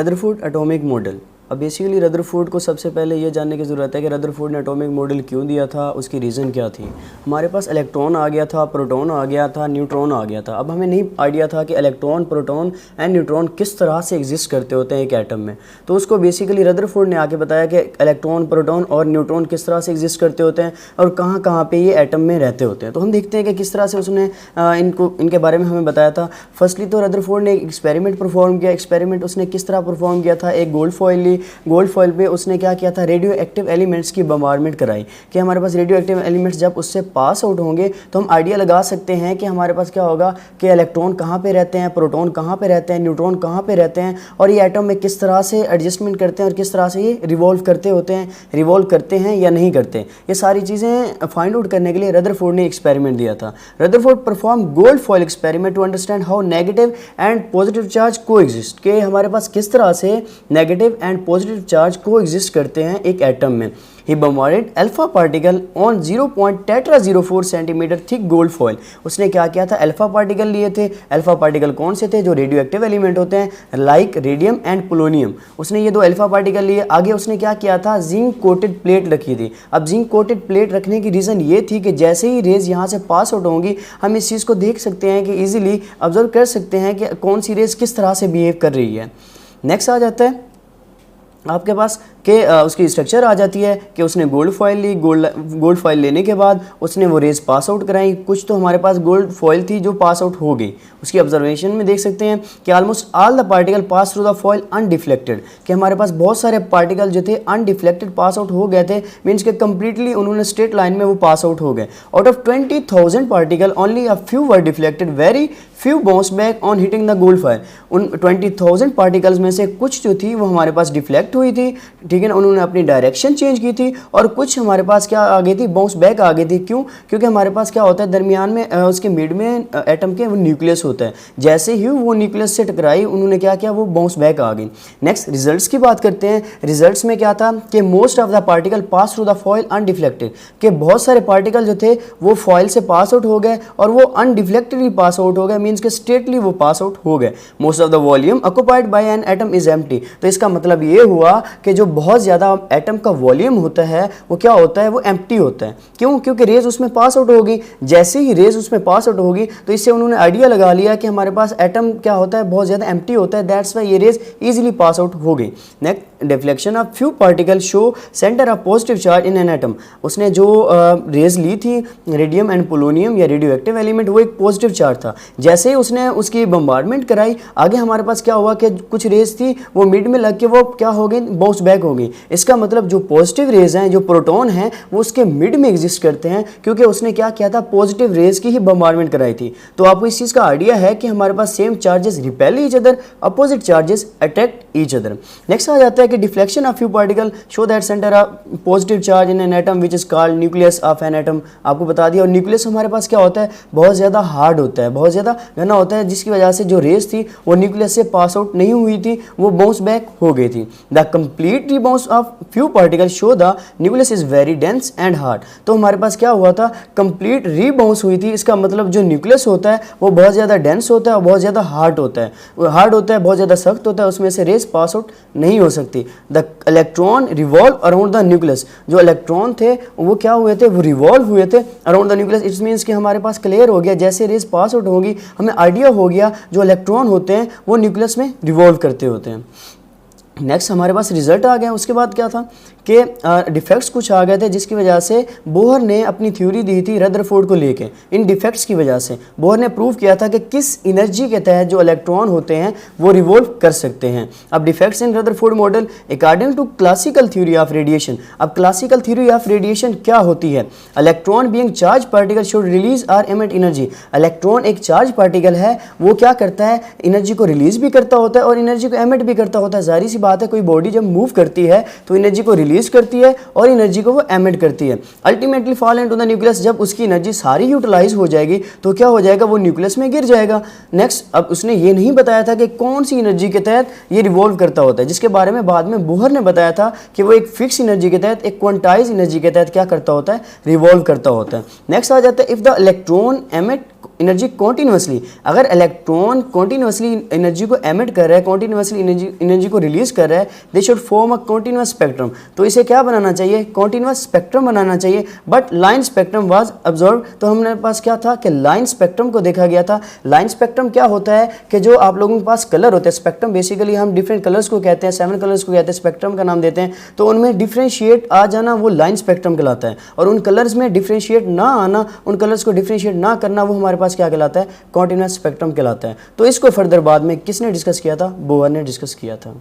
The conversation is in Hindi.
Rutherford atomic model. अब बेसिकली रदरफोर्ड को सबसे पहले ये जानने की ज़रूरत है कि रदरफोर्ड ने एटॉमिक मॉडल क्यों दिया था, उसकी रीज़न क्या थी। हमारे पास इलेक्ट्रॉन आ गया था, प्रोटॉन आ गया था, न्यूट्रॉन आ गया था। अब हमें नहीं आइडिया था कि इलेक्ट्रॉन, प्रोटॉन एंड न्यूट्रॉन किस तरह से एग्जिस्ट करते होते हैं एक एटम में। तो उसको बेसिकली रदरफोर्ड ने आके बताया कि इलेक्ट्रॉन, प्रोटॉन और न्यूट्रॉन किस तरह से एग्जिस्ट करते होते हैं और कहाँ कहाँ पर ये एटम में रहते होते हैं। तो हम देखते हैं कि किस तरह से उसने इनके बारे में हमें बताया था। फर्स्टली तो रदरफोर्ड ने एक एक्सपेरिमेंट परफॉर्म किया। एक्सपेरिमेंट उसने किस तरह परफॉर्म किया था, एक गोल्ड फॉइल ली, गोल्ड फॉइल पे उसने क्या किया था, रेडियो एक्टिव एलिमेंट्स की बम्बारमेंट कराई कि हमारे पास रेडियो एक्टिव एलिमेंट्स जब उससे पास आउट होंगे तो हम आइडिया लगा सकते हैं कि हमारे पास क्या होगा कि इलेक्ट्रॉन कहाँ पे रहते हैं, प्रोटॉन कहाँ पे रहते हैं, न्यूट्रॉन कहाँ पे रहते हैं और ये एटम में किस तरह से एडजस्टमेंट करते हैं और किस तरह से ये रिवॉल्व करते हैं या नहीं करते। ये सारी चीज़ें फाइंड आउट करने के लिए रदरफोर्ड ने एक्सपेरिमेंट दिया था। Rutherford perform gold foil experiment to understand how negative and positive charge को एग्जिस्ट, कि हमारे पास किस तरह से नेगेटिव एंड पॉजिटिव चार्ज को एग्जिस्ट करते हैं एक एटम में। He bombarded alpha particle on 0.4 centimetre thick gold foil. उसने क्या किया था, अल्फा पार्टिकल लिए थे। अल्फा पार्टिकल कौन से थे, जो रेडियो एक्टिव एलिमेंट होते हैं लाइक रेडियम एंड पोलोनियम। उसने ये दो अल्फा पार्टिकल लिए। आगे उसने क्या किया था, जिंक कोटेड प्लेट रखी थी। अब जिंक कोटेड प्लेट रखने की रीज़न ये थी कि जैसे ही रेज यहाँ से पास आउट होंगी हम इस चीज़ को देख सकते हैं कि ईजिली ऑब्जर्व कर सकते हैं कि कौन सी रेज किस तरह से बिहेव कर रही है। नेक्स्ट आ जाता है आपके पास कि उसकी स्ट्रक्चर आ जाती है कि उसने गोल्ड फॉइल ली। गोल्ड फॉइल लेने के बाद उसने वो रेज पास आउट कराई। कुछ तो हमारे पास गोल्ड फॉइल थी जो पास आउट हो गई। उसकी ऑब्जर्वेशन में देख सकते हैं कि almost all the particle pass through the foil undeflected, कि हमारे पास बहुत सारे पार्टिकल जो थे अनडिफ्लेक्टेड पास आउट हो गए थे। मीन्स के कंप्लीटली उन्होंने स्ट्रेट लाइन में वो पास आउट हो गए। Out of 20,000 particle only a few were deflected, very few bounce back on hitting the gold foil. उन 20,000 पार्टिकल्स में से कुछ जो थी वो हमारे पास डिफ्लेक्ट हुई थी, ठीक है ना, उन्होंने अपनी डायरेक्शन चेंज की थी, और कुछ हमारे पास क्या आ गई थी, बाउंस बैक आ गई थी। क्यों? क्योंकि हमारे पास क्या होता है, दरमियान में उसके मिड में एटम के वो न्यूक्लियस होता है। जैसे ही वो न्यूक्लियस से टकराई उन्होंने क्या किया, वो बाउंस बैक आ गई। नेक्स्ट रिजल्ट्स की बात करते हैं। रिजल्ट्स में क्या था कि most of the particle pass through the foil undeflected, कि बहुत सारे पार्टिकल जो थे वो फॉइल से पास आउट हो गए और वो अनडिफ्लेक्टेडली पास आउट हो गए। मीन्स के स्ट्रेटली वो पास आउट हो गए। Most of the volume occupied by an atom is empty. तो इसका मतलब ये हुआ कि जो बहुत ज़्यादा एटम का वॉल्यूम होता है वो क्या होता है, वो एम्प्टी होता है। क्यों? क्योंकि रेज उसमें पास आउट होगी। जैसे ही रेज उसमें पास आउट होगी तो इससे उन्होंने आइडिया लगा लिया कि हमारे पास एटम क्या होता है, बहुत ज़्यादा एम्प्टी होता है। दैट्स वाई ये रेज इजीली पास आउट हो गई। Next deflection of few particle show centre of positive charge in an atom. उसने जो रेज ली थी रेडियम एंड पोलोनियम या रेडियो एक्टिव एलिमेंट, वो एक पॉजिटिव चार्ज था। जैसे ही उसने उसकी बम्बार्डमेंट कराई, आगे हमारे पास क्या हुआ कि कुछ रेज थी वो मिड में लग के वो क्या हो गई, बाउंस बैक हो गई। इसका मतलब जो पॉजिटिव रेज हैं, जो प्रोटॉन हैं, वो उसके मिड में एग्जिस्ट करते हैं, क्योंकि उसने क्या किया था, पॉजिटिव रेज की ही बम्बार्डमेंट कराई थी। तो आपको इस चीज़ का आइडिया है कि हमारे पास same charges repel each other, opposite charges attract each other. Next आ जाता है कि deflection of few particle show that centre of positive charge in an atom which is called nucleus of an atom. आपको बता दिया। और न्यूक्लियस हमारे पास क्या होता है, बहुत ज़्यादा हार्ड होता है, बहुत ज़्यादा घना होता है, जिसकी वजह से जो रेज थी वो न्यूक्लियस से पास आउट नहीं हुई थी, वो बाउंस बैक हो गई थी। The complete rebounce of few particle show the nucleus is very dense and hard. तो हमारे पास क्या हुआ था, कंप्लीट रीबाउंस हुई थी। इसका मतलब जो न्यूक्लियस होता है वो बहुत ज़्यादा डेंस होता है और बहुत ज़्यादा हार्ड होता है, बहुत ज़्यादा सख्त होता है, उसमें से रेज पास आउट नहीं हो सकती। The electron revolve around the nucleus. जो इलेक्ट्रॉन थे वो क्या हुए थे, वो रिवॉल्व हुए थे around the nucleus. It's means कि हमारे पास क्लियर हो गया, जैसे रेज पास आउट होगी हमें आइडिया हो गया जो इलेक्ट्रॉन होते हैं वो न्यूक्लियस में रिवॉल्व करते होते हैं। नेक्स्ट हमारे पास रिजल्ट आ गया। उसके बाद क्या था कि डिफेक्ट्स कुछ आ गए थे, जिसकी वजह से बोहर ने अपनी थ्योरी दी थी रदरफोर्ड को लेके। इन डिफेक्ट्स की वजह से बोहर ने प्रूव किया था कि किस एनर्जी के तहत जो इलेक्ट्रॉन होते हैं वो रिवॉल्व कर सकते हैं। अब defects in Rutherford model according to classical theory of radiation. अब क्लासिकल थ्योरी ऑफ रेडिएशन क्या होती है, electron being charge particle should release और एमिट एनर्जी। इलेक्ट्रॉन एक चार्ज पार्टिकल है, वो क्या करता है, एनर्जी को रिलीज भी करता होता है और एनर्जी को एमिट भी करता होता है। जाहिर सी बात है, कोई बॉडी जब मूव करती है तो एनर्जी को रिलीज करती है और एनर्जी को वो एमिट करती है। Ultimately fall into the nucleus. जब उसकी एनर्जी सारी यूटिलाइज हो जाएगी तो क्या हो जाएगा, वो न्यूक्लियस में गिर जाएगा। नेक्स्ट अब उसने ये नहीं बताया था कि कौन सी एनर्जी के तहत ये रिवॉल्व करता होता है, जिसके बारे में बाद में बोहर ने बताया था कि वो एक फिक्स एनर्जी के तहत, एक क्वांटाइज एनर्जी के तहत क्या करता होता है, रिवॉल्व करता होता है। नेक्स्ट आ जाता है if the electron emit energy continuously, अगर इलेक्ट्रॉन कॉन्टीन्यूसली एनर्जी को एमिट कर रहा है, कॉन्टीन्यूसली एनर्जी को रिलीज कर रहा है, they should form a continuous spectrum. तो इसे क्या बनाना चाहिए, कॉन्टीन्यूस स्पेक्ट्रम बनाना चाहिए। But line spectrum was observe, तो हमारे पास क्या था कि लाइन स्पेक्ट्रम को देखा गया था। लाइन स्पेक्ट्रम क्या होता है कि जो आप लोगों के पास कलर होते हैं, स्पेक्ट्रम बेसिकली हम डिफरेंट कलर्स को कहते हैं, 7 कलर्स को कहते हैं, स्पेक्ट्रम का नाम देते हैं। तो उनमें डिफ्रेंशिएट आ जाना वो लाइन स्पेक्ट्रम कहलाता है, और उन कलर्स में डिफ्रेंशिएट ना आना, उन कलर्स को डिफ्रेंशिएट ना करना, वो हमारे पास क्या कहलाता है, कॉन्टीन्यूस स्पेक्ट्रम कहलाता है। तो इसको फर्दर बाद में किसने डिस्कस किया था, बोहर ने डिस्कस किया था।